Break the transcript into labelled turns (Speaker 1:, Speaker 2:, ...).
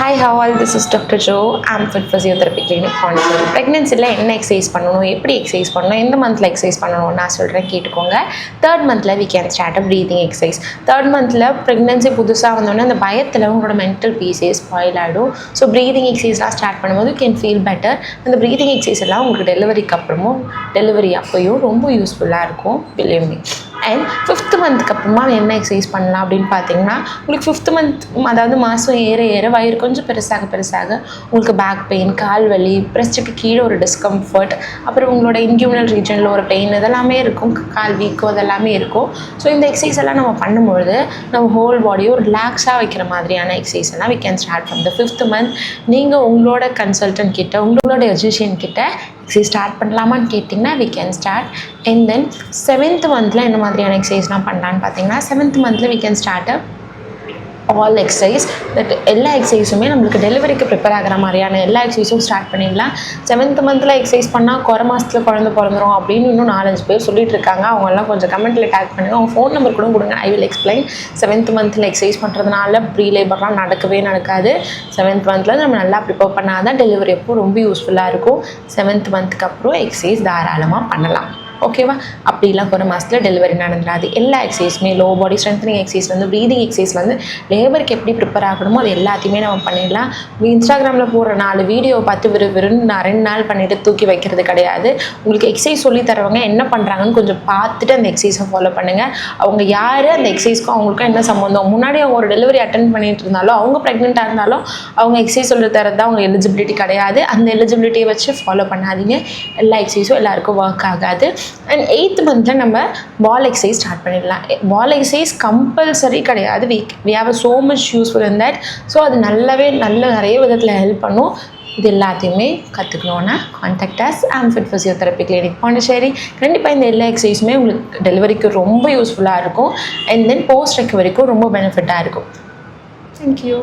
Speaker 1: Hi, how are you? This is Dr. Joe. I'm Fit Physiotherapy Clinic Pondicherry. Pregnancy-ல என்ன exercise பண்ணணும், எப்படி exercise பண்ணணும், எந்த மந்த்தில் எக்ஸசைஸ் பண்ணணும் நான் சொல்கிறேன் கேட்டுக்கோங்க. 3rd மந்தில் we can start a breathing exercise. 3rd மந்தில் ப்ரெக்னென்சி புதுசாக வந்தோடனே அந்த பயத்தில் உங்களோட மென்டல் பீஸே ஸ்பாயில் ஆகிடும். ஸோ ப்ரீதிங் எக்ஸசைஸ்லாம் ஸ்டார்ட் பண்ணும்போது you can feel better. அந்த ப்ரீதிங் எக்ஸசைஸ் எல்லாம் உங்களுக்கு டெலிவரிக்கு அப்புறமும் டெலிவரி அப்போயும் ரொம்ப யூஸ்ஃபுல்லாக இருக்கும், believe me. அண்ட் 5th மந்த்துக்கு அப்புறமா என்ன எக்ஸசைஸ் பண்ணலாம் அப்படின்னு பார்த்தீங்கன்னா, உங்களுக்கு 5th மந்த் அதாவது மாதம் ஏற ஏற வயிறு கொஞ்சம் பெருசாக உங்களுக்கு பேக் பெயின், கால் வலி, பிரஸ்ட்டுக்கு கீழே ஒரு டிஸ்கம்ஃபர்ட், அப்புறம் உங்களோட இன்க்யூனல் ரீஜனில் ஒரு பெயின் இதெல்லாமே இருக்கும், கால் வீக்கோ இதெல்லாமே இருக்கும். ஸோ இந்த எக்ஸசைஸ் எல்லாம் நம்ம பண்ணும்பொழுது நம்ம ஹோல் பாடியும் ரிலாக்ஸாக வைக்கிற மாதிரியான எக்ஸசைஸ் எல்லாம் we can start from the 5th month. நீங்கள் உங்களோட கன்சல்டன்ட் கிட்ட, உங்களோட எஜுஷியன் கிட்ட எக்ஸசைஸ் ஸ்டார்ட் பண்ணலாமான்னு கேட்டிங்கன்னா we can start. And then 7th மந்தில் என்ன மாதிரியான எக்ஸசைஸ்லாம் பண்ணலான்னு பார்த்தீங்கன்னா, 7th மந்தில் we can start all exercise. That எல்லா எக்ஸசைஸுமே நம்மளுக்கு டெலிவரிக்கு ப்ரிப்பேர் ஆகிற மாதிரியான எல்லா எக்ஸசைஸும் ஸ்டார்ட் பண்ணிடலாம். 7th மந்தில் எக்ஸசைஸ் பண்ணால் மாதத்தில் குழந்தை பிறந்துடும் அப்படின்னு இன்னும் 4-5 பேர் சொல்லிட்டு இருக்காங்க. அவங்கெல்லாம் கொஞ்சம் கமெண்ட்டில் டேக் பண்ணுங்கள், அவங்க ஃபோன் நம்பர் கூட கொடுங்க, ஐ வில் எக்ஸ்பிளைன். 7th மந்தில் எக்ஸசைஸ் பண்ணுறதுனால ப்ரீ லேபர்லாம் நடக்காது. 7th மந்தில் நம்ம நல்லா ப்ரிப்பேர் பண்ணால் தான் டெலிவரி அப்போ ரொம்ப யூஸ்ஃபுல்லாக இருக்கும். 7th மந்த்துக்கு அப்புறம் எக்ஸசைஸ் தாராளமாக பண்ணலாம், ஓகேவா? அப்படிலாம் ஒரு மாதத்தில் டெலிவரி நடந்துடாது. எல்லா எக்ஸசைஸுமே லோ பாடி ஸ்ட்ரென்த்னிங் எக்ஸசைஸ்லேருந்து ப்ரீதிங் எக்ஸசைஸ்லேருந்து லேபருக்கு எப்படி ப்ரிப்பேர் ஆகணுமோ அது எல்லாத்தையுமே நம்ம பண்ணிடலாம். இன்ஸ்டாகிராமில் போடுற 4 வீடியோ பார்த்து விறுவிறுன்னு நான் 2 நாள் பண்ணிவிட்டு தூக்கி வைக்கிறது கிடையாது. உங்களுக்கு எக்ஸசைஸ் சொல்லி தரவங்க என்ன பண்ணுறாங்கன்னு கொஞ்சம் பார்த்துட்டு அந்த எக்ஸசைஸை ஃபாலோ பண்ணுங்கள். அவங்க யார், அந்த எக்ஸசைஸ்க்கும் அவங்களுக்கும் என்ன சம்மந்தம், முன்னாடி அவங்க ஒரு டெலிவரி அட்டென்ட் பண்ணிட்டு இருந்தாலும், அவங்க ப்ரெக்னெண்ட்டாக இருந்தாலும் அவங்க எக்ஸசைஸ் சொல்லி தரது தான் அவங்க எலிஜிபிலிட்டி கிடையாது. அந்த எலிஜிபிலிட்டியை வச்சு ஃபாலோ பண்ணாதீங்க. எல்லா எக்ஸசைஸும் எல்லாருக்கும் ஒர்க் ஆகாது. அண்ட் 8th மந்தில் நம்ம பால் எக்ஸசைஸ் ஸ்டார்ட் பண்ணிடலாம். பால் எக்ஸசைஸ் கம்பல்சரி கிடையாது. we have so much useful in that. So அது நிறைய விதத்தில் ஹெல்ப் பண்ணும். இது எல்லாத்தையுமே கற்றுக்கணுன்னா contact us. I'm fit physiotherapy clinic Pondicherry. கண்டிப்பாக இந்த எல்லா எக்ஸசைஸுமே உங்களுக்கு டெலிவரிக்கு ரொம்ப யூஸ்ஃபுல்லாக இருக்கும். அண்ட் தென் போஸ்ட் ரெக்கவரிக்கும் ரொம்ப பெனிஃபிட்டாக இருக்கும். தேங்க்யூ.